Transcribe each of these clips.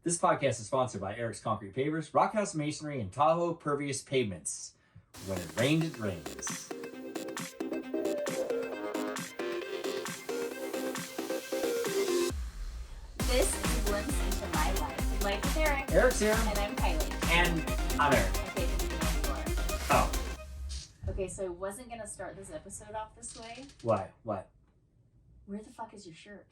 This podcast is sponsored by Eric's Concrete Pavers, Rockhouse Masonry, and Tahoe Pervious Pavements. When it rains, it rains. This is a glimpse into my life. Life with Eric. Eric's here. And I'm Kiley. And I'm Eric. Okay, this is anymore. Oh. Okay, so I wasn't going to start this episode off this way. Why? What? Where the fuck is your shirt?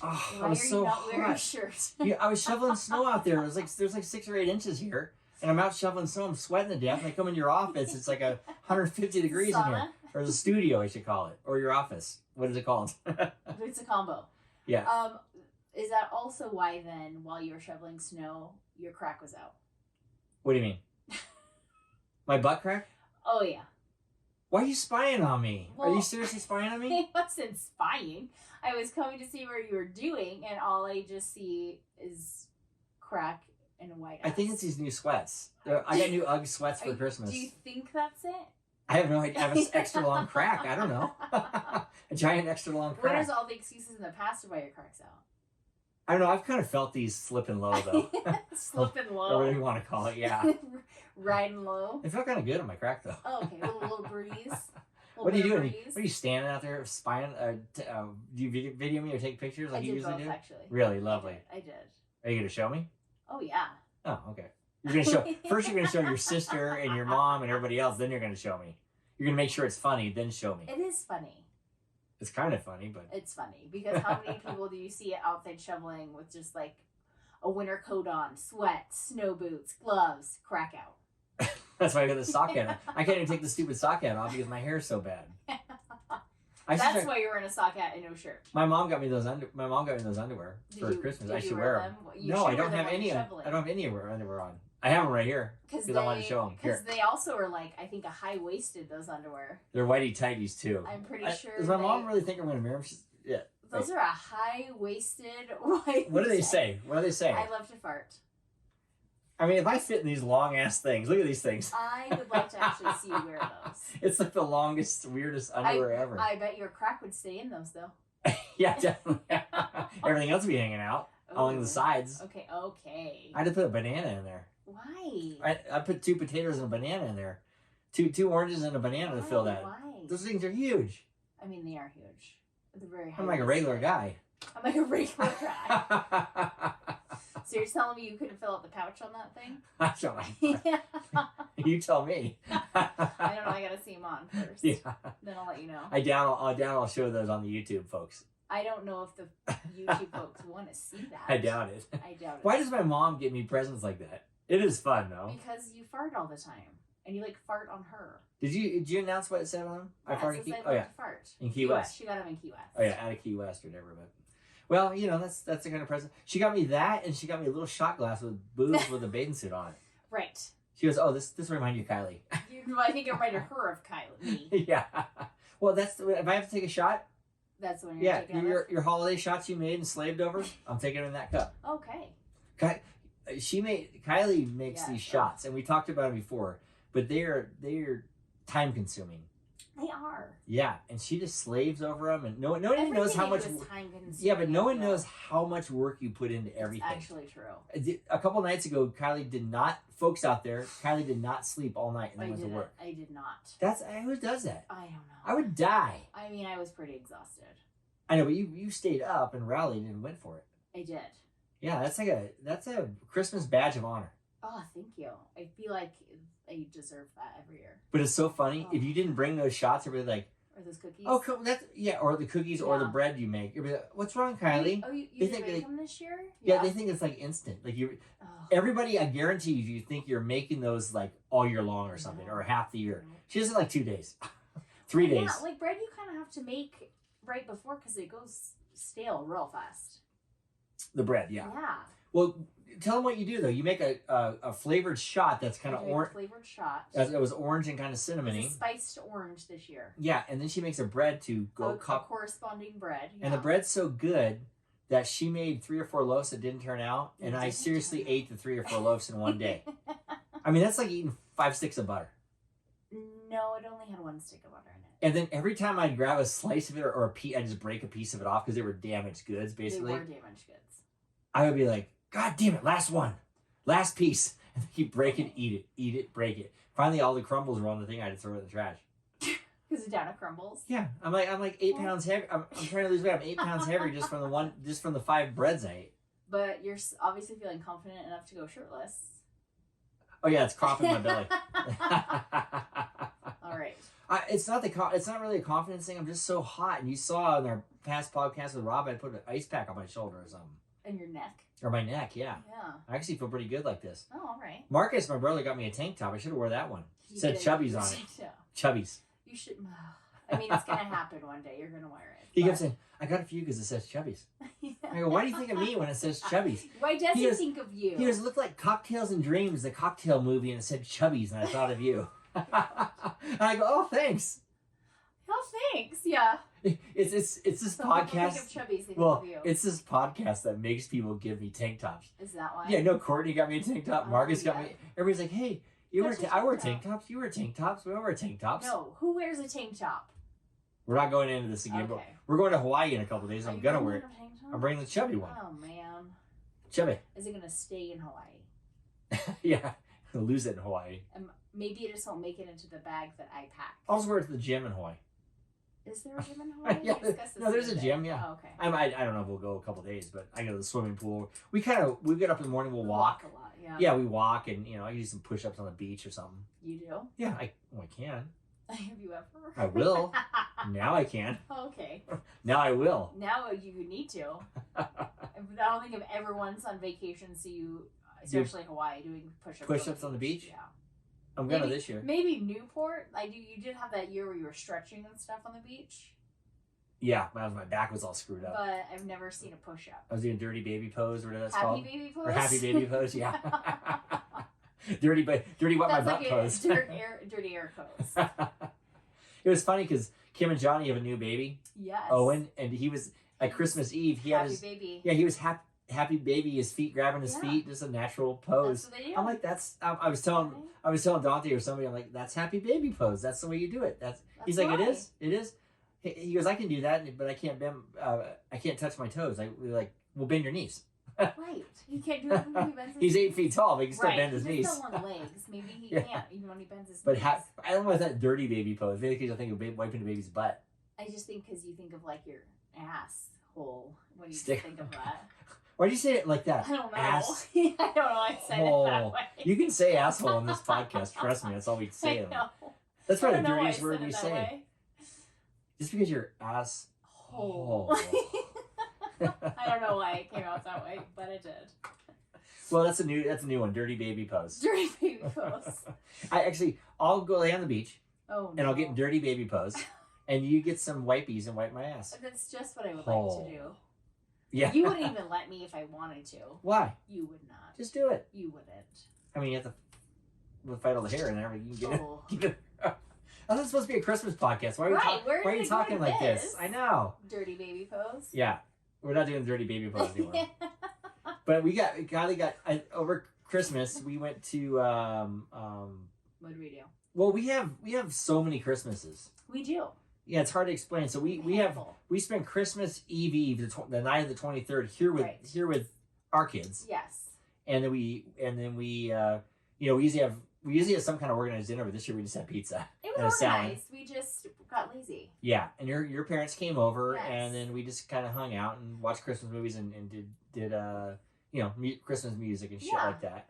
Oh, Why I was are so you not hot. wearing a shirt? Yeah, I was shoveling snow out there. There's like 6 or 8 inches here. And I'm out shoveling snow. I'm sweating to death. And I come in your office. It's like 150 degrees in here. Or the studio, I should call it. Or your office. What is it called? It's a combo. Yeah. Is that also why then, while you were shoveling snow, your crack was out? What do you mean? My butt crack? Oh, yeah. Why are you spying on me? Well, are you seriously spying on me? I wasn't spying. I was coming to see what you were doing, and all I just see is crack and a white ass. I think it's these new sweats. I got new UGG sweats for Christmas. Do you think that's it? I have no idea. I have an extra long crack. I don't know. A giant extra long crack. What are all the excuses in the past of why your crack's out? I don't know. I've kind of felt these slipping low, though. Slipping low. Or whatever you want to call it, yeah. Riding low. It felt kind of good on my crack, though. Oh, okay. A little breeze. What are you doing? What are you standing out there spying? Do you video me or take pictures like you usually both, do? Actually. Really lovely. I did. Are you going to show me? Oh, yeah. Oh, okay. You're going to show. First, you're going to show your sister and your mom and everybody else. Then you're going to show me. You're going to make sure it's funny. Then show me. It is funny. It's kind of funny, but it's funny because how many people do you see outside shoveling with just like a winter coat on, sweats, snow boots, gloves, crack out? That's why I got the sock hat. I can't even take the stupid sock hat off because my hair is so bad. That's why you're wearing a sock hat and no shirt. My mom got me those underwear for Christmas. I should wear them. No, I don't have any. I don't have any underwear on. I have them right here because I want to show them. Because they also are like, I think, a high-waisted, those underwear. They're whitey tighties too. I'm pretty sure. Does my mom really think I'm going to marry him? Yeah. Those are a high-waisted white. What do they say? What do they say? I love to fart. I mean, if I fit in these long ass things, look at these things. I would like to actually see you wear those. It's like the longest, weirdest underwear ever. I bet your crack would stay in those though. Yeah, definitely. Everything else would be hanging out along the sides. Okay. I had to put a banana in there. Why? I put 2 potatoes and a banana in there. Two oranges and a banana to fill that. Why? Those things are huge. I mean, they are huge. They're very high. I'm like a regular guy. I'm like a regular guy. So you're telling me you couldn't fill out the pouch on that thing? Yeah. You tell me. I don't know. I gotta see them on first. Yeah. Then I'll let you know. I'll show those on the YouTube, folks. I don't know if the YouTube folks want to see that. I doubt it. Why does my mom get me presents like that? It is fun though. Because you fart all the time, and you like fart on her. Did you announce what it said on them? Yeah, I farted. Oh yeah. Fart. In Key West. She got them in Key West. Oh yeah, out of Key West or whatever. But well, you know that's the kind of present. She got me that, and she got me a little shot glass with booze with a bathing suit on it. Right. She goes, "Oh, this reminds you of Kiley." I think it reminded her of Kiley. Me. Yeah. Well, if I have to take a shot. That's the one you're taking. Yeah, your holiday shots you made and slaved over. I'm taking them in that cup. Okay. Kiley makes these shots, and we talked about it before, but they are time consuming. They are. Yeah, and she just slaves over them, and no one knows how much. Yeah, but no one knows how much work you put into everything. It's actually true. A couple nights ago, Kiley did not. Folks out there, Kiley did not sleep all night and then went to work. I did not. Who does that? I don't know. I would die. I mean, I was pretty exhausted. I know, but you stayed up and rallied and went for it. I did. Yeah, that's a Christmas badge of honor. Oh, thank you. I feel like I deserve that every year. But it's so funny. If you didn't bring those shots, everybody's like, or those cookies. Oh, or the cookies or the bread you make. You'll be like, what's wrong, Kiley? You didn't make them this year? Yeah, they think it's like instant. Like everybody, I guarantee you think you're making those like all year long or something, or half the year. She does it like 2 days, 3 days. Yeah, like bread you kind of have to make right before because it goes stale real fast. The bread, yeah. Yeah. Well, tell them what you do though. You make a flavored shot that's kind of orange. Flavored shot. It was orange and kind of cinnamony. Spiced orange this year. Yeah, and then she makes a bread to go a corresponding bread. Yeah. And the bread's so good that she made 3 or 4 loaves that didn't turn out, and I seriously ate the 3 or 4 loaves in one day. I mean, that's like eating 5 sticks of butter. No, it only had 1 stick of butter in it. And then every time I'd grab a slice of it or a piece, I'd just break a piece of it off because they were damaged goods, basically. They were damaged goods. I would be like, God damn it, last one. Last piece. And they keep breaking, eat it, break it. Finally, all the crumbles were on the thing. I had to throw it in the trash. Because the down crumbles. Yeah, I'm like 8 pounds heavy. I'm trying to lose weight. I'm 8 pounds heavier just from the 5 breads I ate. But you're obviously feeling confident enough to go shirtless. Oh yeah, it's cropping my belly. All right. It's not really a confidence thing. I'm just so hot. And you saw in our past podcast with Rob, I put an ice pack on my shoulder or something. And your neck. Or my neck, yeah. Yeah. I actually feel pretty good like this. Oh, all right. Marcus, my brother, got me a tank top. I should have wore that one. It said Chubbies on it. Yeah. Chubbies. You should. I mean, it's gonna happen one day. You're gonna wear it. He kept saying, "I got it for you because it says Chubbies." I go, "Why do you think of me when it says Chubbies?" Why does he think of you? He goes, "Looked like Cocktails and Dreams, the cocktail movie, and it said Chubbies, and I thought of you." And I go, "Oh, thanks." Oh, thanks. Yeah. It's this So podcast. Think of Chubbies, think Well, of you. it's this podcast that makes people give me tank tops. Is that why? Yeah, no, Courtney got me a tank top. Oh, Marcus got yeah. me. Everybody's like, "Hey, you wear There's a I wear tank tank tops. You wear tank tops. We all wear tank tops." No. Who wears a tank top? We're not going into this again, but Okay. we're going to Hawaii in a couple days. Are I'm you gonna going wear it. to a tank top? I'm bringing the chubby one. Oh man. Chubby. Is it gonna stay in Hawaii? Yeah, I'll lose it in Hawaii. Maybe it just won't make it into the bag that I pack. I'll just wear it to the gym in Hawaii. Is there a gym in Hawaii? Yeah, We discussed this no, there's the a other gym, day. yeah. Oh, okay. I don't know if we'll go a couple days, but I go to the swimming pool. We get up in the morning, we'll We walk. a lot. Yeah. Yeah, we walk, and I can do some push-ups on the beach or something. You do? Yeah, I can. Have you ever? I will. Now I can. Okay. Now I will. Now you need to. I don't think I've ever once on vacation see you, especially Hawaii, doing push-ups. Push-ups on the beach? Yeah. I'm gonna this year. Maybe Newport. You did have that year where you were stretching and stuff on the beach. Yeah, my back was all screwed up. But I've never seen a push-up. I was doing dirty baby pose, whatever that's Happy called. baby pose? Or happy baby pose, yeah. dirty what my That's butt like pose. dirty air pose. It was funny because Kim and Johnny have a new baby, Yes. Owen, and he was at Christmas Eve. He had Happy his baby. yeah, he was happy baby, his feet grabbing his Yeah. feet, just a natural pose. That's what they do. I'm like, that's. I was telling Dante or somebody, I'm like, that's happy baby pose. That's the way you do it. He's like, why. it is. He goes, I can do that, but I can't bend. I can't touch my toes. We're like, well, bend your knees. Right. He can't do it when he bends his He's knees. 8 feet tall, but he can still Right. bend his He knees. has no long legs. Maybe he Yeah. can't, even when he bends his But knees. I don't know if that dirty baby pose. Maybe because I think of wiping the baby's butt. I just think because you think of like your asshole when you Stick. think of that. Why do you say it like that? I don't know. Ass. I don't know. I said it that way. You can say asshole on this podcast. Trust me, that's all we say. I know. That's I probably don't the know why I dirtiest said word it we that say. way. Just because you're ass. Hole. I don't know why it came out that way, but it did. Well, that's a new one. Dirty baby pose. Dirty baby pose. I'll go lay on the beach Oh no. and I'll get dirty baby pose, and you get some wipies and wipe my ass. That's just what I would Oh. like to do. Yeah. You wouldn't even let me if I wanted to. Why? You would not. Just do it. You wouldn't. I mean, you have to we'll fight all the hair and everything. You can get Oh. it. Oh, that's supposed to be a Christmas podcast. Why are, Right, why are you we talking going like with this? I know. Dirty baby pose. Yeah, we're not doing dirty baby pose anymore. But Kylie got over Christmas. We went to What do we do? well, we have so many Christmases. We do. Yeah, it's hard to explain. So we spent Christmas Eve, the night of the 23rd Right. here with our kids, Yes. and then we we usually have some kind of organized dinner, but this year we just had pizza. It and a was salad. organized. We just got lazy. Yeah, and your parents came over, Yes. and then we just kind of hung out and watched Christmas movies and did Christmas music and shit Yeah. like that.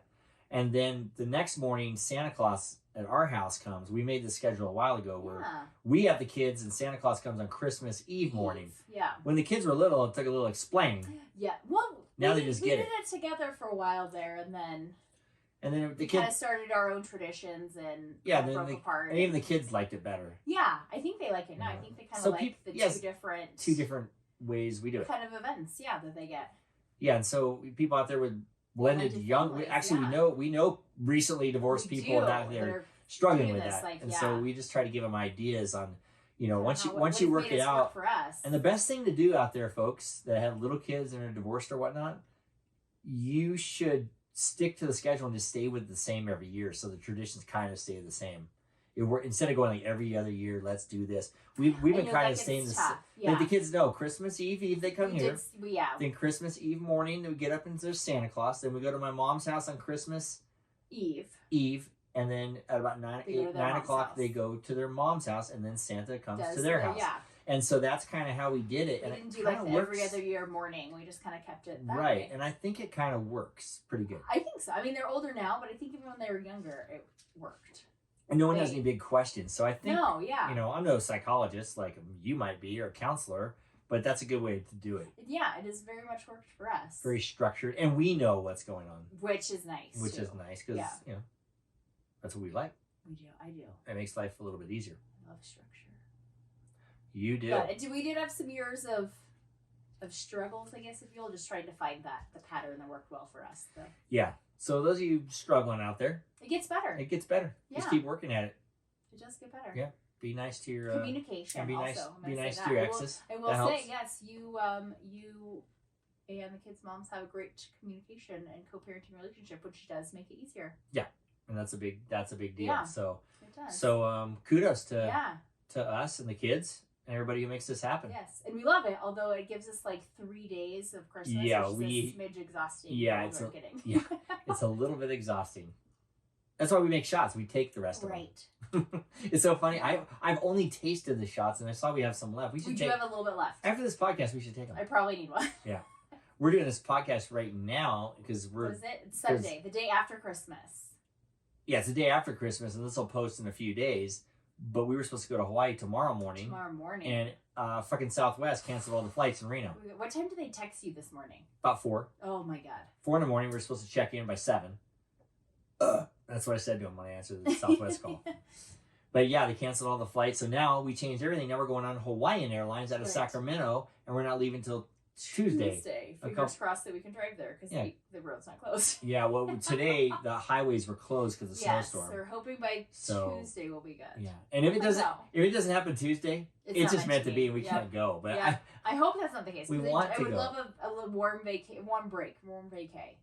And then the next morning, Santa Claus at our house comes. We made the schedule a while ago where Yeah. we have the kids and Santa Claus comes on Christmas Eve morning. Yeah. When the kids were little, it took a little explaining. Yeah. Well, Now we, they just we get did it. it together for a while there, and then And then the we kind of kids, started our own traditions and yeah, broke then apart. and even the kids liked it better. Yeah, I think they like it now. I Yeah. think they kind of So like the yes, two Two different ways we do it. kind of events. Yeah, that they get. Yeah, and so people out there with blended Blended young, families, actually yeah. we know recently divorced We people do, out that there are struggling doing with this, that, like, and yeah. so we just try to give them ideas on, once you what's work made it us out. for us. And the best thing to do out there, folks that have little kids and are divorced or whatnot, you should stick to the schedule and just stay with the same every year, so the traditions kind of stay the same. Instead of going like every other year, let's do this. We've been kind of saying this. Yeah. Like the kids know Christmas Eve they come here. Yeah. Then Christmas Eve morning we get up and there's Santa Claus. Then we go to my mom's house on Christmas Eve, and then at about 9 o'clock they go to their mom's house, and then Santa comes to their house. Yeah. And so that's kind of how we did it. We and didn't do like every other year morning. We just kind of kept it that way. And I think it kind of works pretty good. I think so. I mean, they're older now, but I think even when they were younger, it worked. And no one has any big questions. So I think, yeah. You know, I'm no psychologist like you might be or a counselor, but that's a good way to do it. Yeah, it has very much worked for us. Very structured. And we know what's going on. Which is nice. Which is nice because, you know, that's what we like. We do. I do. It makes life a little bit easier. I love structure. You do. But we did have some years of struggles, I guess, if you'll just trying to find the pattern that worked well for us. Yeah. So those of you struggling out there, it gets better. It gets better. Yeah. Just keep working at it. It does get better. Yeah. Be nice to your communication. And be nice. Also, be nice to your exes. I will say yes. You and the kids' moms have a great communication and co-parenting relationship, which does make it easier. Yeah. And that's a big deal. Yeah, so it does. So kudos to us and the kids and everybody who makes this happen. Yes, and we love it. Although it gives us like 3 days of Christmas. Yeah, which is a smidge exhausting. Yeah, it's a little bit exhausting. That's why we make shots. We take the rest of them. Right. It's so funny. I've only tasted the shots, and I saw we have some left. We do have a little bit left. After this podcast, we should take them. I probably need one. Yeah. We're doing this podcast right now because What is it? It's Sunday, the day after Christmas. Yeah, it's the day after Christmas, and this will post in a few days. But we were supposed to go to Hawaii tomorrow morning. And fucking Southwest canceled all the flights in Reno. What time did they text you this morning? About 4. Oh my God. 4 in the morning. We were supposed to check in by 7. That's what I said to him when I answered the Southwest call. But yeah, they canceled all the flights. So now we changed everything. Now we're going on Hawaiian Airlines out of Sacramento, and we're not leaving until Tuesday. Fingers crossed that we can drive there because the road's not closed. Yeah, well, today the highways were closed because of the snowstorm. Yes, we're hoping by Tuesday we'll be good. Yeah, and if it doesn't happen Tuesday, it's just meant to be. We can't go. But I hope that's not the case. We want to go. I would love a little warm break.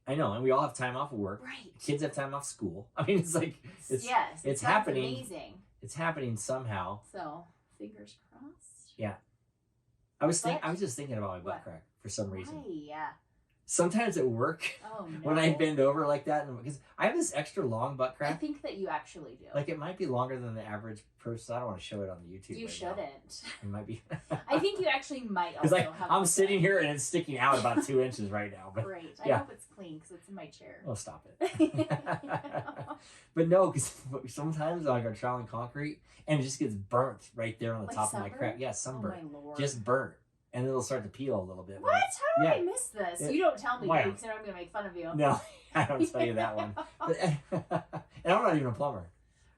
I know, and we all have time off of work. Right. Kids have time off school. I mean, it's like it's happening. Amazing. It's happening somehow. So fingers crossed. Yeah. I was just thinking about my butt crack for some reason. Why? Yeah. Sometimes at work, when I bend over like that, because I have this extra long butt crack. I think that you actually do. Like it might be longer than the average person. I don't want to show it on the YouTube. You shouldn't. It might be. I think you actually might also have. I'm sitting here and it's sticking out about 2 inches right now. But great. I hope it's clean because it's in my chair. Oh, stop it. But no, because sometimes I go trial and concrete and it just gets burnt right there on the top of my crack. Yeah, sunburn. Oh my Lord. Just burnt. And it'll start to peel a little bit. What? How did I miss this? You don't tell me because I'm going to make fun of you. No, I don't tell you that one. And I'm not even a plumber.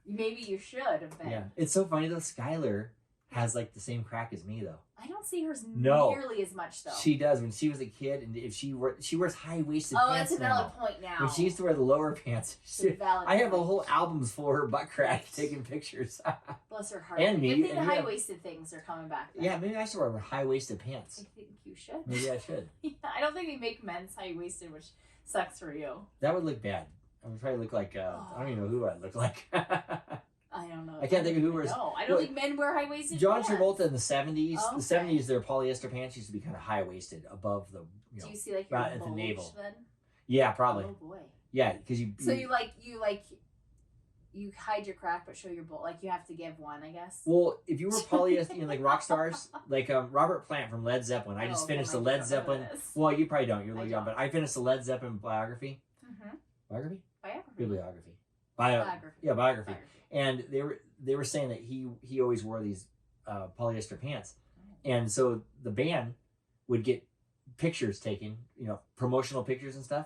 Maybe you should have been. Yeah. It's so funny though. Skylar has like the same crack as me though. I don't see hers nearly as much though. She does. When she was a kid, and if she wears high-waisted pants. Oh, that's a valid point now. When she used to wear the lower pants, I have a whole albums for her butt crack taking pictures. Bless her heart. And me. Good thing the high-waisted things are coming back then. Yeah, maybe I should wear high-waisted pants. I think you should. Maybe I should. Yeah, I don't think they make men's high-waisted, which sucks for you. That would look bad. I would probably look like, I don't even know who I'd look like. I don't know. I can't think of who wears. No, I don't think men wear high waisted. John Travolta in the 70s. Okay. The 70s, their polyester pants used to be kind of high waisted above the. Do you see like your at the navel? Then? Yeah, probably. Oh boy. Yeah, because you. So you hide your crack but show your bulge. Like you have to give one, I guess. Well, if you were polyester, like rock stars, like Robert Plant from Led Zeppelin. I just finished the Led Zeppelin. Well, you probably don't. You're a little young, but I finished the Led Zeppelin biography. Mm-hmm. Biography. Bibliography. Biography. Yeah, biography. And they were saying that he always wore these polyester pants, and so the band would get pictures taken, promotional pictures and stuff,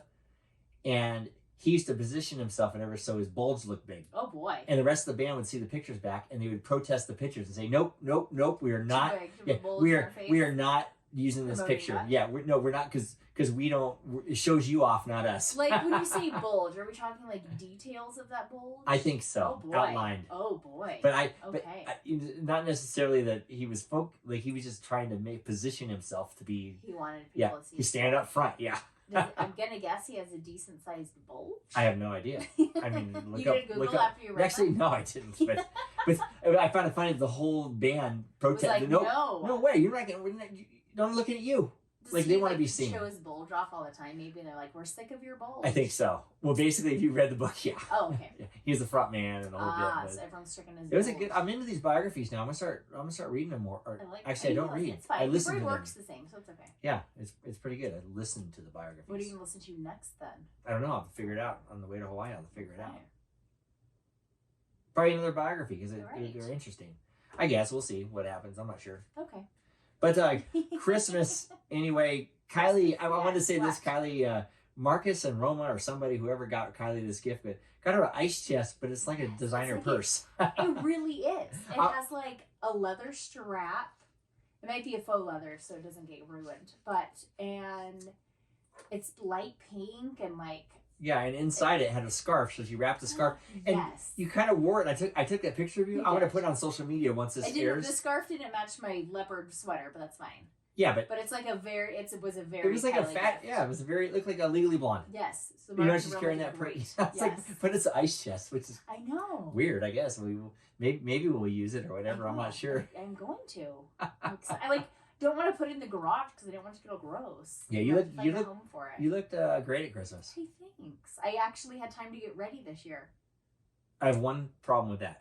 and he used to position himself whenever so his bulge looked big. Oh boy! And the rest of the band would see the pictures back, and they would protest the pictures and say, "Nope, nope, nope, we are not. We are not using this picture. That? Yeah, we're not because we don't. It shows you off, not us." Like when you say bulge, are we talking like details of that bulge? I think so. Oh boy. Outlined. Oh boy. But not necessarily that he was he was just trying to position himself to be. He wanted people to see. He stand up front. Yeah. I'm gonna guess he has a decent sized bulge. I have no idea. I mean, you did Google after you read Actually, that? no, I didn't. But I found it funny that the whole band protested. Like, no way. You're not gonna. Don't look at you. Does like he, they want to be seen. Show his bulge off all the time. Maybe they're like, we're sick of your bulge. I think so. Well, basically, if you read the book, yeah. Oh, okay. Yeah. He's the front man and the whole bit. So everyone's stricken his. It was a good. I'm into these biographies now. I'm gonna start reading them more. Or, actually, I don't read. It's fine. I listen Your to brain them. works the same, so it's okay. Yeah, it's pretty good. I listen to the biographies. What are you gonna listen to next then? I don't know. I'll have to figure it out on the way to Hawaii. I'll have to figure it out. Probably another biography because they're interesting. I guess we'll see what happens. I'm not sure. Okay. But Christmas anyway. Kylie, I wanted to say this. Kylie, Marcus and Roma or somebody, whoever got Kylie this gift, but got her an ice chest, but it's like a designer purse. It really is. It has like a leather strap. It might be a faux leather, so it doesn't get ruined. And it's light pink and like. Yeah, and inside it had a scarf, so she wrapped the scarf, and you kind of wore it. I took that picture of you. I'm gonna put it on social media once this airs. The scarf didn't match my leopard sweater, but that's fine. Yeah, but it's like it was like a fat gift. It was it looked like a Legally Blonde. Yes, so you know she's carrying that pretty. But it's an ice chest, which is weird. I guess maybe we'll use it or whatever. I'm not sure. I'm going to. I don't want to put it in the garage because I don't want it to get all gross. Yeah, you looked great at Christmas. Hey, thanks. I actually had time to get ready this year. I have one problem with that.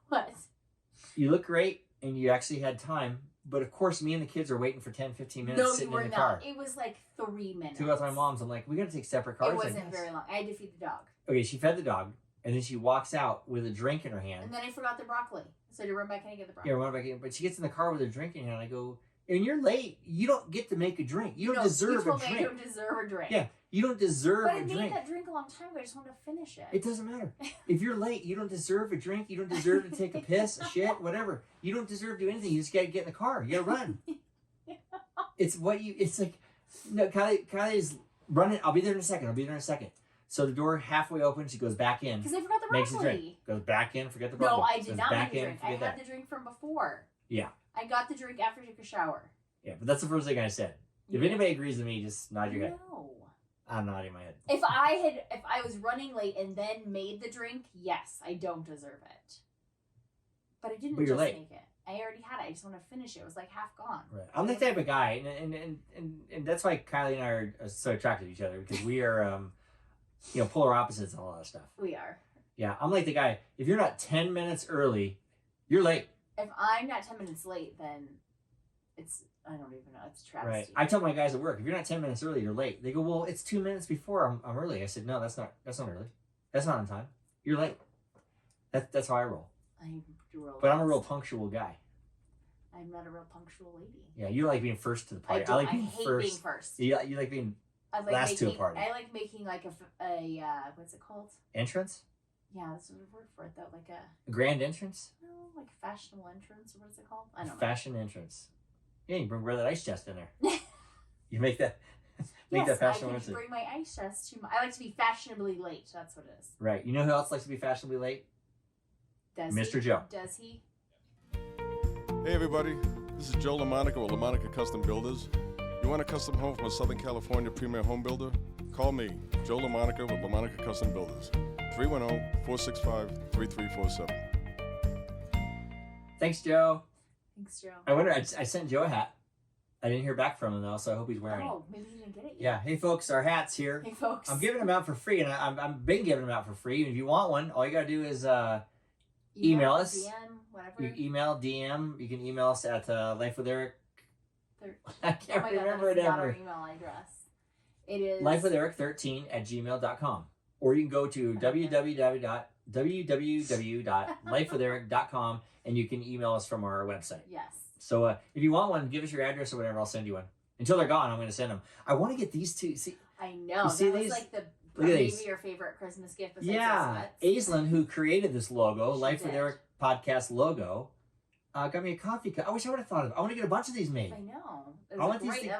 What? You look great, and you actually had time. But of course, me and the kids are waiting for 10, 15 minutes sitting in the car. It was like 3 minutes. So with my mom's, I'm like, we got to take separate cars. It wasn't very long. I had to feed the dog. Okay, she fed the dog, and then she walks out with a drink in her hand. And then I forgot the broccoli. So to run back in and get the broccoli. Yeah, run back in. But she gets in the car with her drink in her hand. I go, and you're late. You don't get to make a drink. You don't deserve a drink. I don't deserve a drink. Yeah, you don't deserve a drink. But I made that drink a long time ago. I just wanted to finish it. It doesn't matter. If you're late, you don't deserve a drink. You don't deserve to take a piss, a shit, whatever. You don't deserve to do anything. You just got to get in the car. You got to run. It's like, no, Kylie's running. I'll be there in a second. So the door halfway open, she goes back in. Because I forgot the broccoli. Makes a drink. Goes back in, forget the broccoli. No, I did not make a drink. I had the drink from before. Yeah. I got the drink after I took a shower. Yeah, but that's the first thing I said. If anybody agrees with me, just nod your head. No. I'm nodding my head. If I was running late and then made the drink, yes, I don't deserve it. But I didn't make it. I already had it. I just want to finish it. It was like half gone. Right. I'm the type of guy, and that's why Kylie and I are so attracted to each other, because we are, polar opposites on a lot of stuff. We are. Yeah, I'm like the guy. If you're not 10 minutes early, you're late. If I'm not 10 minutes late, then I don't even know. It's a travesty. Right. I tell my guys at work, if you're not 10 minutes early, you're late. They go, well, it's 2 minutes before I'm early. I said, no, that's not early. That's not on time. You're late. That's how I roll. But I'm a real punctual guy. I'm not a real punctual lady. Yeah, you like being first to the party. I like being first. You like being last to a party. I like making like a what's it called? Entrance? Yeah, that's the word for it though. Like a grand entrance? No, like a fashionable entrance, or what is it called? I don't know. Fashion entrance. Yeah, you bring that ice chest in there. You make that fashionable entrance. Bring my ice chest to I like to be fashionably late. That's what it is. Right. You know who else likes to be fashionably late? Mr. Joe. Does he? Hey everybody, this is Joe LaMonica with LaMonica Custom Builders. You want a custom home from a Southern California premier home builder? Call me, Joe LaMonica with LaMonica Custom Builders. 310-465-3347. Thanks, Joe. Thanks, Joe. I sent Joe a hat. I didn't hear back from him though, so I hope he's wearing it. Oh, maybe he didn't get it yet. Yeah. Hey folks, our hat's here. Hey folks. I'm giving them out for free, and I've been giving them out for free. And if you want one, all you gotta do is email us. DM, whatever. You DM. You can email us at Life with Eric. I can't God, remember it ever. Our email address. It is lifewitheric13@gmail.com, or you can go to www.lifewitheric.com, and you can email us from our website. Yes. So if you want one, give us your address or whatever. I'll send you one. Until they're gone, I'm going to send them. I want to get these two. See, I know. You see that these? was like Look at these. maybe your favorite Christmas gift. Besides yeah, Aislinn, who created this logo, Life with Eric podcast logo, got me a coffee cup. I wish I would have thought of it. I want to get a bunch of these made. I know. That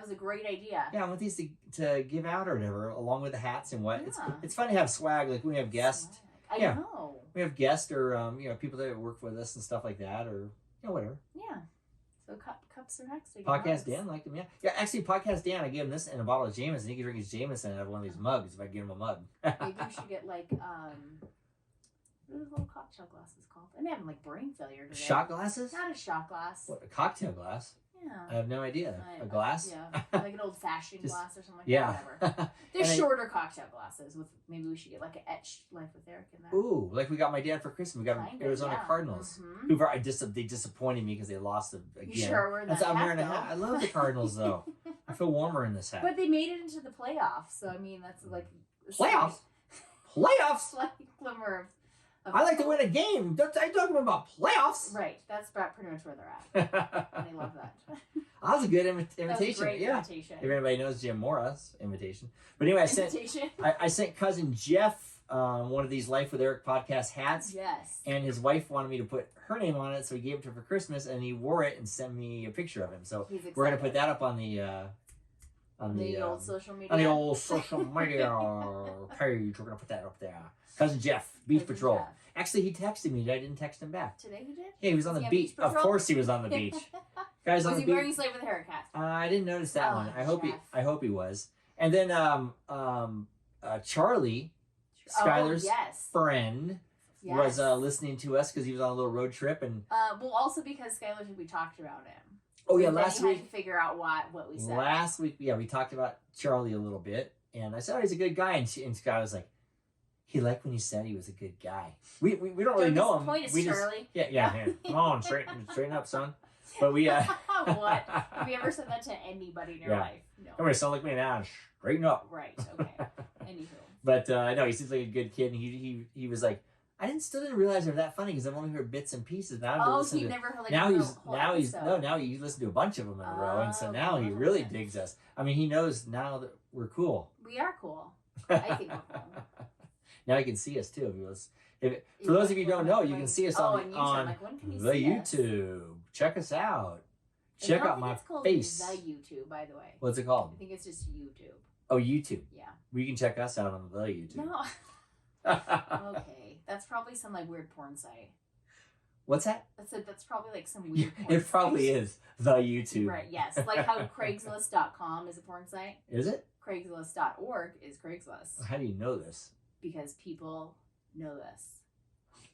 was a great idea. Yeah, I want these to give out or whatever, along with the hats and what. Yeah. It's fun to have swag. Like when we have guests. I know. We have guests or people that work with us and stuff like that, or whatever. Yeah. So cups are next. Podcast Dan liked them, yeah. Yeah, actually, Podcast Dan, I gave him this and a bottle of Jameson. He could drink his Jameson out of one of these mugs if I give him a mug. Maybe you should get like, what are those little cocktail glasses called? I'm having like brain failure today. Shot glasses? Not a shot glass. What, a cocktail glass? Yeah. I have no idea. A glass? Yeah, like an old-fashioned glass or something like yeah. that. Whatever. They're shorter cocktail glasses. With maybe we should get like an etched Life with Eric in there. Ooh, like we got my dad for Christmas. We got him Arizona Cardinals. Who they disappointed me because they lost again. You sure were in That's that I'm hat, wearing a hat. I love the Cardinals though. I feel warmer in this hat. But they made it into the playoffs, so I mean that's like playoffs. Playoffs. Slight glimmer of I like to win a game. I'm talking about playoffs. Right. That's about pretty much where they're at. And I love that. That was a good invitation. That was a great invitation. If anybody knows Jim Mora's invitation. But anyway, I sent cousin Jeff one of these Life with Eric podcast hats. Yes. And his wife wanted me to put her name on it, so he gave it to her for Christmas, and he wore it and sent me a picture of him. So we're gonna put that up on the old social media. On the old social media page. We're gonna put that up there. Cousin Jeff, Beach Patrol. Jeff. Actually, he texted me. I didn't text him back. Today he did? Yeah, he was on the beach. Of course he was on the beach. Guys on the beach. Was he wearing his Life with Eric hat? I didn't notice that one. I hope he was. And then Charlie, Skylar's friend, was listening to us because he was on a little road trip, and well, also because Skylar, we talked about him. Oh yeah, last week. Had to figure out what we said. Last week, yeah, we talked about Charlie a little bit, and I said, "Oh, he's a good guy," and Skylar was like, "He liked when you said he was a good guy." We don't really know him. We just, Charlie. Yeah. Come on, straighten up, son. But we what? Have you ever said that to anybody in your life? No. Come here, son, like me now. Straighten up. Right. Okay. Anywho. But no, he seems like a good kid, and he was like, I still didn't realize they're that funny because I've only heard bits and pieces. Now he never heard like now he listened to a bunch of them in a row, and so now he really digs us. I mean, he knows now that we're cool. We are cool. I think we're cool. Now you can see us too. For those of you who don't know, you can see us on the YouTube. Check us out. Check out my face. The YouTube, by the way. What's it called? I think it's just YouTube. Oh, YouTube. Yeah. Well, you can check us out on the YouTube. No. Okay, that's probably some like weird porn site. What's that? That's probably like some weird porn It probably is the YouTube. Right, yes. Like how Craigslist.com is a porn site. Is it? Craigslist.org is Craigslist. How do you know this? Because people know this.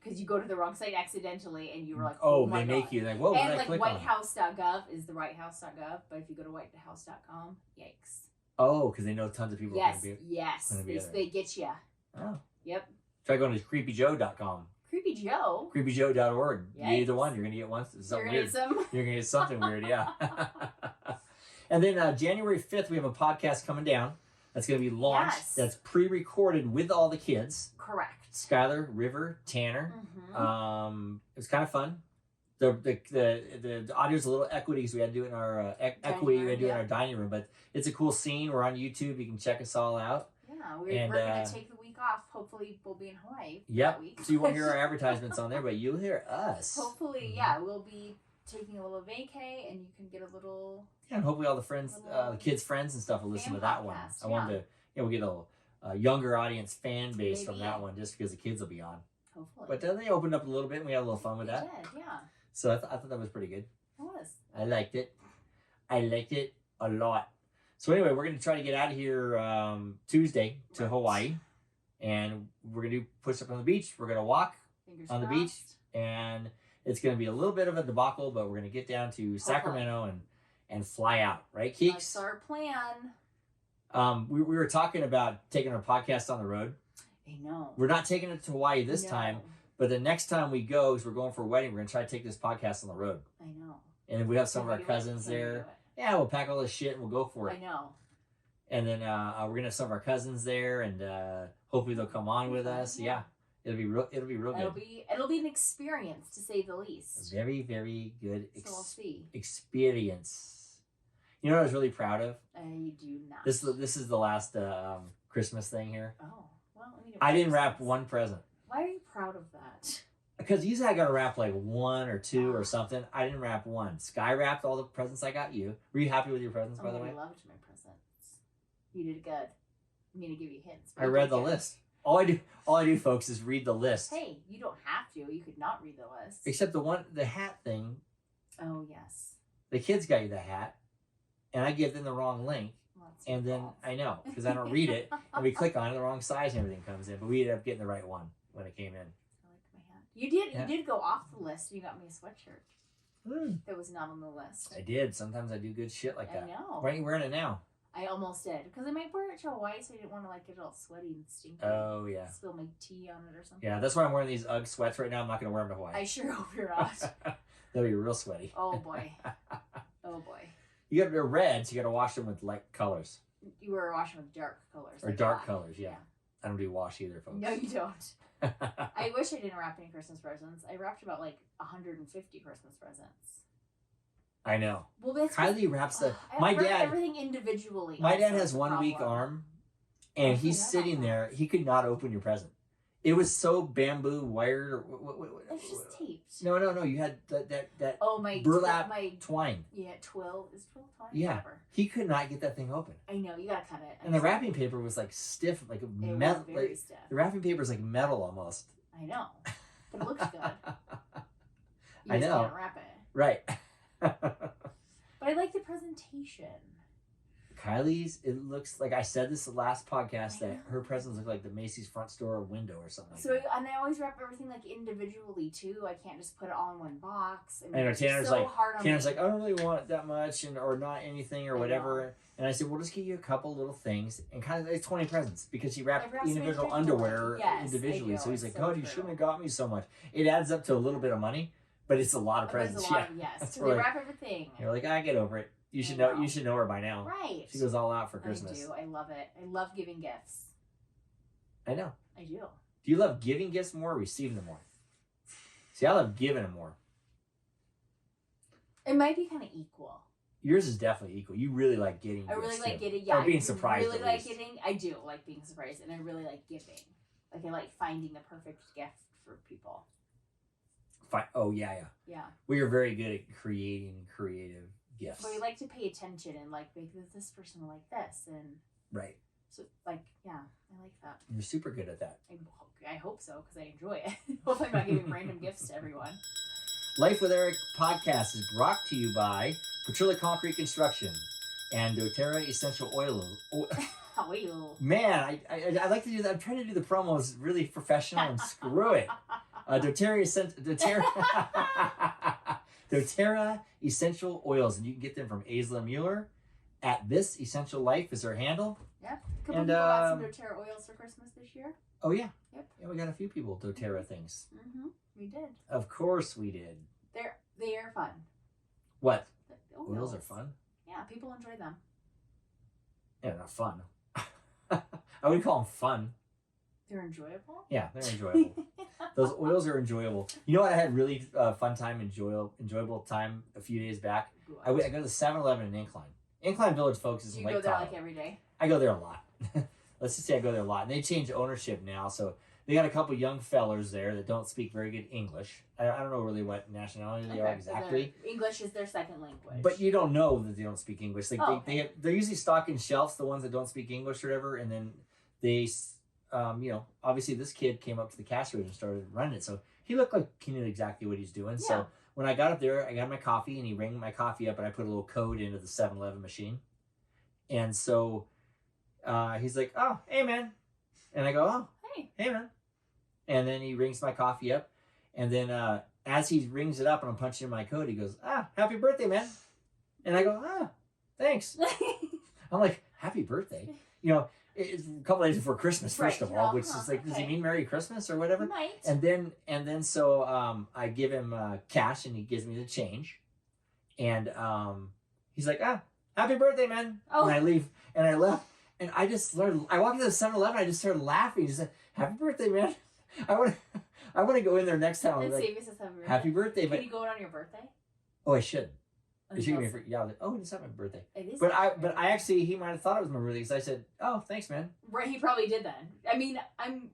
Because you go to the wrong site accidentally and you were like, oh my they God. Make you like, whoa, and like whitehouse.gov is the whitehouse.gov, but if you go to whitehouse.com, yikes. Oh, because they know tons of people are going to be Yes, they get you. Oh. Yep. Try going to creepyjoe.com. Creepy Joe? Creepyjoe.org. Yikes. Either one, you're going to get one. Something weird. You're going to get something weird, yeah. And then January 5th, we have a podcast coming down. That's going to be launched. Yes. That's pre-recorded with all the kids. Correct. Skylar, River, Tanner. Mm-hmm. It was kind of fun. The audio's a little equity because we had to do it in our equity. We had to do it in our dining room, but it's a cool scene. We're on YouTube. You can check us all out. Yeah, we're going to take the week off. Hopefully, we'll be in Hawaii. Yep. That week. So you won't hear our advertisements on there, but you'll hear us. Hopefully, yeah, we'll be taking a little vacay, and you can get a little. Yeah, and hopefully all the friends, the kids' friends and stuff will listen to that one. I wanted to, we'll get a younger audience fan base from that one just because the kids will be on. Hopefully. But they opened up a little bit and we had a little fun with that. Did, yeah. So I thought that was pretty good. It was. I liked it. I liked it a lot. So anyway, we're going to try to get out of here Tuesday to Hawaii. And we're going to do push-up on the beach. We're going to walk on the beach. And it's going to be a little bit of a debacle, but we're going to get down to Sacramento and fly out. Right, Keeks? That's our plan. We were talking about taking our podcast on the road. I know. We're not taking it to Hawaii this time, but the next time we go, because we're going for a wedding, we're going to try to take this podcast on the road. I know. And we have some of our cousins there. Yeah, we'll pack all this shit and we'll go for it. I know. And then we're going to have some of our cousins there, and hopefully they'll come on with us. Yeah. It'll be real good. It'll be an experience, to say the least. A very, very good we'll see. Experience. You know what I was really proud of? I do not. This is the last Christmas thing here. Oh. Well, I didn't wrap one present. Why are you proud of that? Because usually I got to wrap like one or two or something. I didn't wrap one. Sky wrapped all the presents I got you. Were you happy with your presents, by the way? I loved my presents. You did good. I'm going to give you hints. I read the list. All I do, folks, is read the list. Hey, you don't have to. You could not read the list. Except the hat thing. Oh, yes. The kids got you the hat, and I give them the wrong link. And then I know, because I don't read it, and we click on it, the wrong size and everything comes in. But we ended up getting the right one when it came in. I like my hat. You did go off the list. You got me a sweatshirt. That was not on the list. I did. Sometimes I do good shit like that. I know. Why aren't you wearing it now? I almost did. Because I might wear it to Hawaii, so I didn't want to like get it all sweaty and stinky. Oh, yeah. Spill my tea on it or something. Yeah, that's why I'm wearing these UGG sweats right now. I'm not going to wear them to Hawaii. I sure hope you're not. They'll be real sweaty. Oh, boy. Oh, boy. You got, they're red, so you got to wash them with light colors. You were washing with dark colors. Or like dark that. colors, yeah. I don't do wash either, folks. No, you don't. I wish I didn't wrap any Christmas presents. I wrapped about like 150 Christmas presents. I know. Well, that's Kylie wraps the. I wrap everything individually. My dad has 1 weak arm, and he's sitting there. He could not open your present. It was so bamboo wired. Or it's just taped. No. You had that. Oh, my burlap twine. Yeah, twill. Is twill twine? Yeah. Whatever. He could not get that thing open. I know, you gotta cut it. And the wrapping paper was like stiff, like a metal. Very stiff. The wrapping paper is like metal almost. I know, but it looks good. You I just know. can't wrap it. Right. But I like the presentation. Kylie's, it looks like I said this the last podcast that her presents look like the Macy's front store window or something like that. And I always wrap everything like individually too. I can't just put it all in one box. I know Tanner's like, I don't really want it that much, or not anything or whatever. And I said, we'll just give you a couple little things and kind of like 20 presents because she wrapped individual underwear individually. So he's like, oh, you shouldn't have got me so much. It adds up to a little bit of money, but it's a lot of presents. Yes. So they wrap everything. You're like, I get over it. You should know. You should know her by now. Right. She goes all out for Christmas. I do. I love it. I love giving gifts. I know. I do. Do you love giving gifts more or receiving them more? See, I love giving them more. It might be kind of equal. Yours is definitely equal. You really like getting. I really like getting. Yeah. Or being surprised. I really like getting. I do like being surprised, and I really like giving. Like I like finding the perfect gift for people. Oh yeah. Yeah. We are very good at creating creative gifts. But we like to pay attention and like maybe this person will like this and right. So like I like that. You're super good at that. I hope so because I enjoy it. Hopefully I'm not giving random gifts to everyone. Life with Eric podcast is brought to you by Petrilla Concrete Construction and doTERRA Essential Oil. Oil. Man, I like to do that. I'm trying to do the promos really professional and screw it. doTERRA Essential Oils, and you can get them from Aisla Mueller at This Essential Life is her handle. Yep. A couple people got some doTERRA oils for Christmas this year. Oh yeah. Yep. Yeah, we got a few people doTERRA things. Mm-hmm. We did. Of course we did. They are fun. What? Oils are fun? Yeah, people enjoy them. Yeah, not fun. I would call them fun. They're enjoyable? Yeah, they're enjoyable. Those oils are enjoyable. You know what? I had really fun time, enjoyable time a few days back. I go to 7-Eleven in Incline. Incline Village, folks, is in Lake Tahoe. Do you go there like every day? I go there a lot. Let's just say I go there a lot. And they changed ownership now, so they got a couple young fellers there that don't speak very good English. I don't know really what nationality they are exactly. English is their second language. But you don't know that they don't speak English. Like they're usually stocking shelves, the ones that don't speak English or whatever, and then they, obviously this kid came up to the cash register and started running it. So he looked like he knew exactly what he's doing. Yeah. So when I got up there, I got my coffee, and he rang my coffee up, and I put a little code into the 7-Eleven machine. And so he's like, oh, hey, man. And I go, oh, hey, man. And then he rings my coffee up. And then as he rings it up and I'm punching in my code, he goes, happy birthday, man. And I go, thanks. I'm like, happy birthday? It's a couple days before Christmas, first of all, which is like, does he mean Merry Christmas or whatever? He might. And then so I give him cash, and he gives me the change. And he's like, happy birthday, man. Oh. And I leave, and I left. And I walked into the 7-Eleven, I just started laughing. He said, happy birthday, man. I want to go in there next time. And like, say happy birthday. Can you go in on your birthday? Oh, I should. It's not my birthday. It is. But I actually, he might have thought it was my birthday because I said, oh, thanks, man. Right, he probably did then. I mean, I'm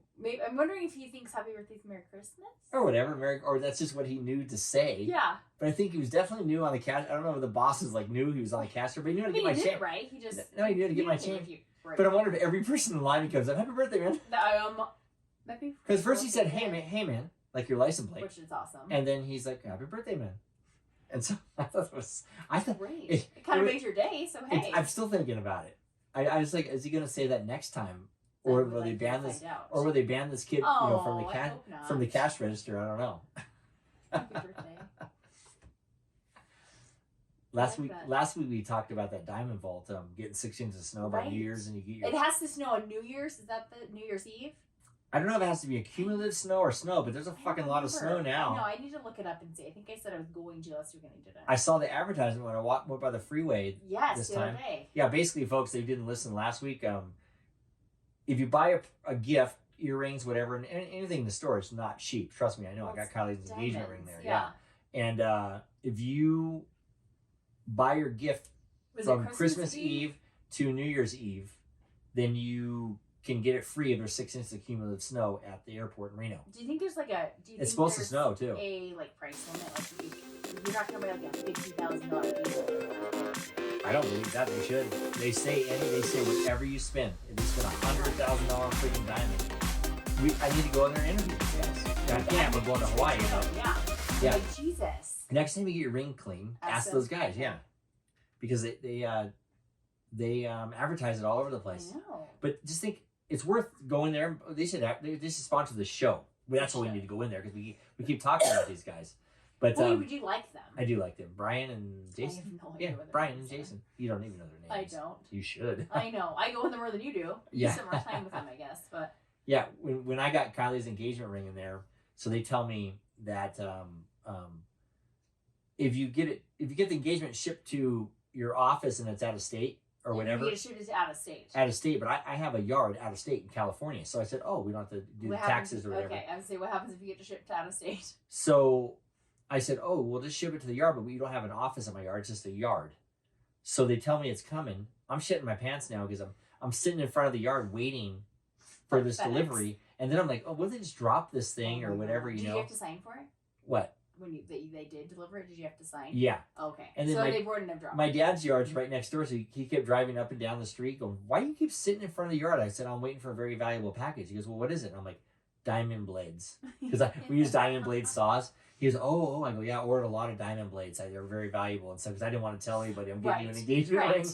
wondering if he thinks happy birthday is Merry Christmas or whatever, or that's just what he knew to say. Yeah. But I think he was definitely new on the cash. I don't know if the bosses knew he was on the cash, but he knew how to get my change. Right? He just he knew how to get my change. Right. But I wondered if every person in the line he comes up, happy birthday, man. Because first he said, hey man, like your license plate. Which is awesome. And then he's like, happy birthday, man. And so I thought Great. It kind of made your day, so hey. I'm still thinking about it. I was like, is he going to say that next time? Or will they ban this? Or will they ban this kid from the cash register? I don't know. Happy birthday. Last week we talked about that diamond vault getting 6 inches of snow by New Year's, and you get your. It has to snow on New Year's. Is that the New Year's Eve? I don't know if it has to be a cumulative snow or snow, but there's a fucking lot of snow now. No, I need to look it up and see. I think I said I was going to last weekend. I didn't. I saw the advertisement when I went by the freeway. Yes, this the other time. day. Yeah, basically, folks, they didn't listen last week. If you buy a gift, earrings, whatever, and anything in the store, it's not cheap. Trust me, I know. I got Kiley's engagement ring there. Yeah. And if you buy your gift from Christmas Eve to New Year's Eve, then you can get it free if there's 6 inches of cumulative snow at the airport in Reno. Do you think there's like a? It's supposed to snow too. A like price limit, like you're not gonna buy like a $50,000 I don't believe that. They should. They say whatever you spend. If you spend $100,000 freaking diamond, I need to go in there and interview these guys. I can't. We're going to Hawaii. Yeah. Like, Jesus. Next time you get your ring clean, ask those guys. Yeah, because they advertise it all over the place. I know. But just think, it's worth going there. They should sponsor the show. That's why we need to go in there, because we keep talking about these guys. But would you like them? I do like them. Brian and Jason. I have no idea what Brian and Jason. You don't even know their names. I don't. You should. I know. I go in there more than you do. You spend more time with them, I guess. But yeah, when I got Kiley's engagement ring in there, so they tell me that if you get the engagement shipped to your office and it's out of state or whatever. You get shipped out of state. Out of state, but I have a yard out of state in California, so I said, oh, we don't have to do the taxes or whatever. Okay, I would say, what happens if you get to shipped out of state? So I said, oh, we'll just ship it to the yard, but we don't have an office in my yard; it's just a yard. So they tell me it's coming. I'm shitting my pants now because I'm sitting in front of the yard waiting for this delivery, and then I'm like, oh, what if they just drop this thing or whatever? Did you have to sign for it? What? When they did deliver it, did you have to sign? Yeah. Okay. And then they wouldn't have dropped. My dad's yard's right next door, so he kept driving up and down the street, going, "Why do you keep sitting in front of the yard?" I said, "I'm waiting for a very valuable package." He goes, "Well, what is it?" And I'm like, "Diamond blades," because we use diamond blade saws. He goes, "Oh." I go, "Yeah, I ordered a lot of diamond blades. They're very valuable." And so, because I didn't want to tell anybody I'm getting you an engagement ring.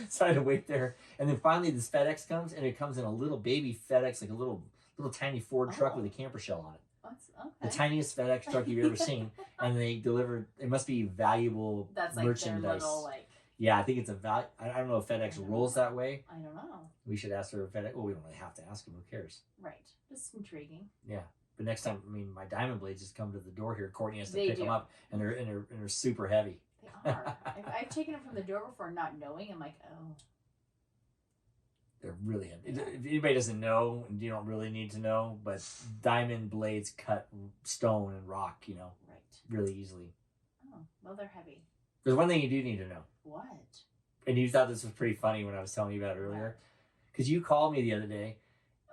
So I had to wait there, and then finally this FedEx comes, and it comes in a little baby FedEx, like a little tiny Ford truck with a camper shell on it. Okay. The tiniest FedEx truck you've ever seen, and they delivered. It must be valuable merchandise. Their little, yeah, I think it's a value. I don't know if FedEx rolls that way. I don't know. We should ask her if FedEx. Well, we don't really have to ask them. Who cares? Right. Just intriguing. Yeah, but next time, my diamond blades just come to the door here. Courtney has to pick them up, and they're super heavy. They are. I've taken them from the door before, not knowing. I'm like, oh. They're really heavy. If anybody doesn't know, and you don't really need to know, but diamond blades cut stone and rock, right, really easily. Oh, well, they're heavy. There's one thing you do need to know. What? And you thought this was pretty funny when I was telling you about it earlier, because you called me the other day,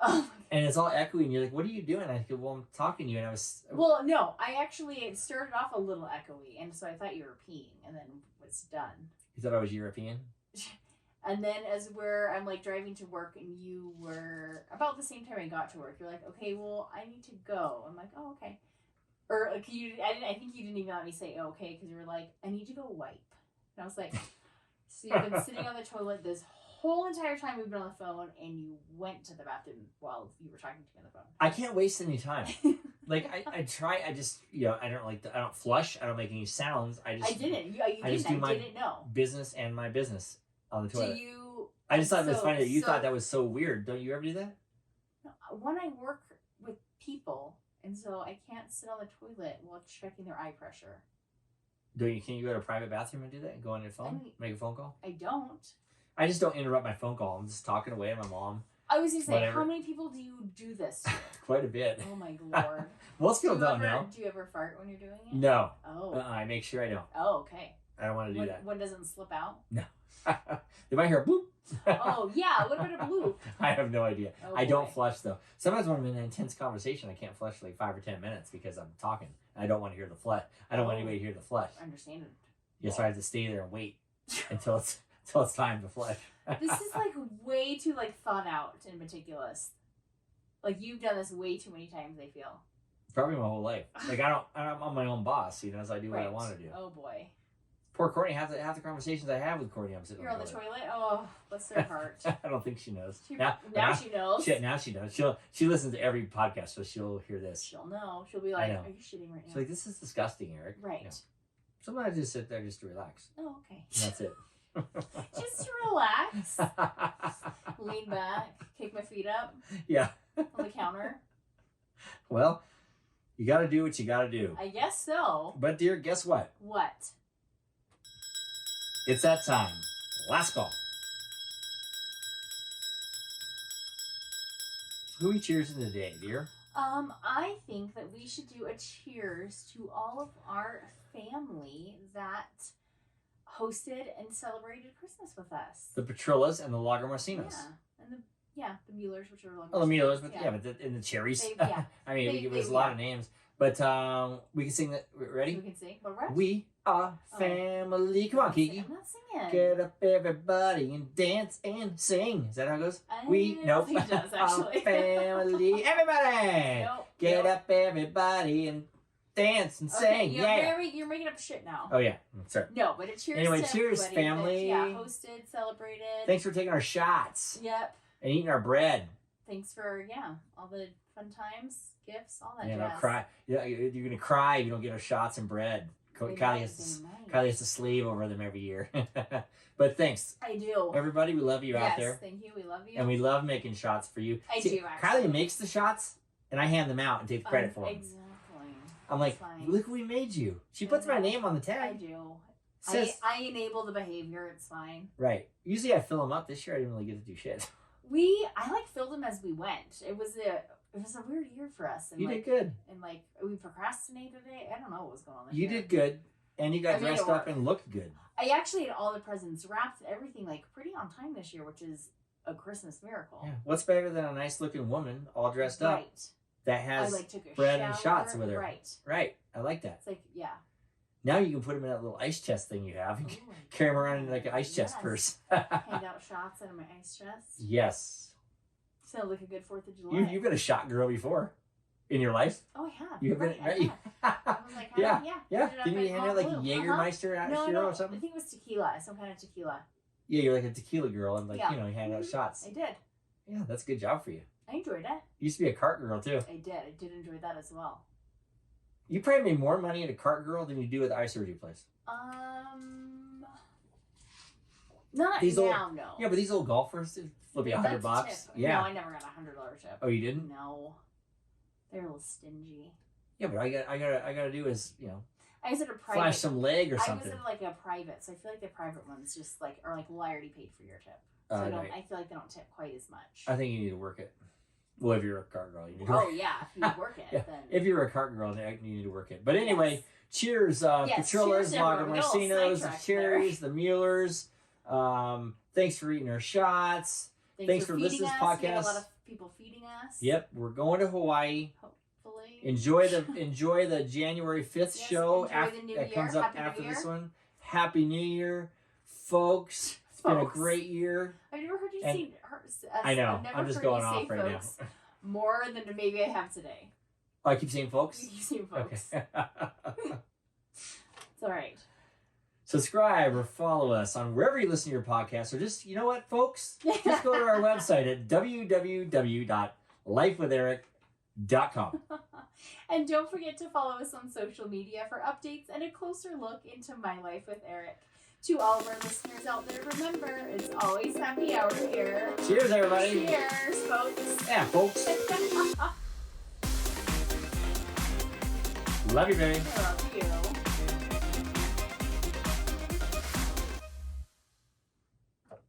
and it's all echoey, and you're like, "What are you doing?" I go, "Well, I'm talking to you," and I was. Well, no, it started off a little echoey, and so I thought you were peeing, and then it's done. You thought I was European? And then I'm like driving to work, and you were about the same time I got to work. You're like, "Okay, well, I need to go." I'm like, "Oh, okay." Or I think you didn't even let me say okay, because you were like, "I need to go wipe." And I was like, "So you've been sitting on the toilet this whole entire time we've been on the phone, and you went to the bathroom while you were talking to me on the phone." I can't waste any time. Like I try. I just I don't flush. I don't make any sounds. I didn't know business and my business on the toilet. I just thought it was funny that you thought that was so weird. Don't you ever do that? No, when I work with people, and so I can't sit on the toilet while checking their eye pressure. Can you go to a private bathroom and do that and go on your phone? Make a phone call? I don't. I just don't interrupt my phone call. I'm just talking away to my mom. I was going to say, how many people do you do this to? Quite a bit. Oh my Lord. Most people don't know. Do you ever fart when you're doing it? No. Oh. I make sure I don't. Oh, okay. I don't want to do that. One doesn't slip out? No. They might hear a bloop. Oh, yeah. What about a bloop? I have no idea. Oh, I don't flush, though. Sometimes when I'm in an intense conversation, I can't flush for like 5 or 10 minutes because I'm talking. I don't want to hear the flush. I don't want anybody to hear the flush. Understandable. Yeah, so I have to stay there and wait until it's time to flush. This is like way too thought out and meticulous. Like you've done this way too many times, I feel. Probably my whole life. Like I'm my own boss, you know, so I do what I want to do. Oh boy. Poor Courtney, half the conversations I have with Courtney, I'm sitting You're on the toilet? Oh, bless her heart. I don't think she knows. Now she knows. Now she knows. She listens to every podcast, so she'll hear this. She'll know. She'll be like, are you shitting right now? She's like, this is disgusting, Eric. Right. You know, sometimes I just sit there just to relax. Oh, okay. And that's it. Just to relax. Lean back. Kick my feet up. Yeah. On the counter. Well, you got to do what you got to do. I guess so. But, dear, guess what? What? It's that time. Last call. Who are we cheersing today, dear? I think that we should do a cheers to all of our family that hosted and celebrated Christmas with us. The Petrillas and the Lagermarcinos. Yeah, and the Muellers, which are like the Muellers, but and the Cherries. I mean, it was a lot of names. But we can sing that. Ready? We can sing. But rest. We are family. Come on, Kiki. I'm not singing. Get up, everybody, and dance and sing. Is that how it goes? Nope. He does, actually. Our family. Everybody. Nope. Get up, everybody, and dance and sing. You're making up shit now. Oh, yeah. Sorry. No, but it cheers anyway, to cheers, family. That, hosted, celebrated. Thanks for taking our shots. Yep. And eating our bread. Thanks for, all the fun times, gifts, all that jazz. Don't cry. Yeah, you're going to cry if you don't get our shots and bread. Kylie has to slave over them every year. But thanks. I do. Everybody, we love you out there. Yes, thank you. We love you. And we love making shots for you. I do, actually. Kylie makes the shots, and I hand them out and take the credit for them. Exactly. I'm like, look who we made you. She puts my name on the tag. I do. I enable the behavior. It's fine. Right. Usually I fill them up. This year I didn't really get to do shit. I filled them as we went. It was a weird year for us. And you did good. And we procrastinated it. I don't know what was going on this year. You did good. And you got dressed up and looked good. I actually had all the presents wrapped, everything pretty on time this year, which is a Christmas miracle. Yeah. What's better than a nice looking woman all dressed up that has took bread and shots with her? Right. Right. I like that. It's Now you can put them in that little ice chest thing you have and carry them around in like an ice chest purse. Hand out shots out of my ice chest. Yes. Sounds like a good 4th of July. You've been a shot girl before in your life. Oh, I have. You've been, right? I was like, yeah. Didn't you hand out like Jägermeister or something? I think it was tequila, some kind of tequila. Yeah, you're like a tequila girl and you hand out shots. I did. Yeah, that's a good job for you. I enjoyed it. You used to be a cart girl too. I did enjoy that as well. You probably made more money at a cart girl than you do at the eye surgery place. Not these now, no. Yeah, but these old golfers flip you $100. Yeah. No, I never got a $100 tip. Oh, you didn't? No. They're a little stingy. Yeah, but I gotta do is, I was at a private. Flash some leg or something. I was at a private, so I feel like the private ones just are well, I already paid for your tip. So I feel like they don't tip quite as much. I think you need to work it. Well, if you're a cart girl, you need to work it. Oh, yeah, if you work it, then. If you're a cart girl, you need to work it. But anyway, cheers, Petrillas, Lagermarcinos, the Cherries, the Muellers. Thanks for eating our shots. Thanks for listening to this podcast. We have a lot of people feeding us. Yep, we're going to Hawaii. Hopefully. Enjoy the January 5th show that comes up after this one. Happy New Year, folks. It's been a great year. I've never heard you say I know. I'm just going off right now. More than maybe I have today. Oh, I keep saying folks? You keep saying folks. Okay. It's all right. Subscribe or follow us on wherever you listen to your podcast. Or just, you know what, folks? Just go to our website at www.lifewitheric.com. And don't forget to follow us on social media for updates and a closer look into my life with Eric. To all of our listeners out there, remember, it's always happy hour here. Cheers, everybody. Cheers, folks. Yeah, folks. Love you, baby. I love you.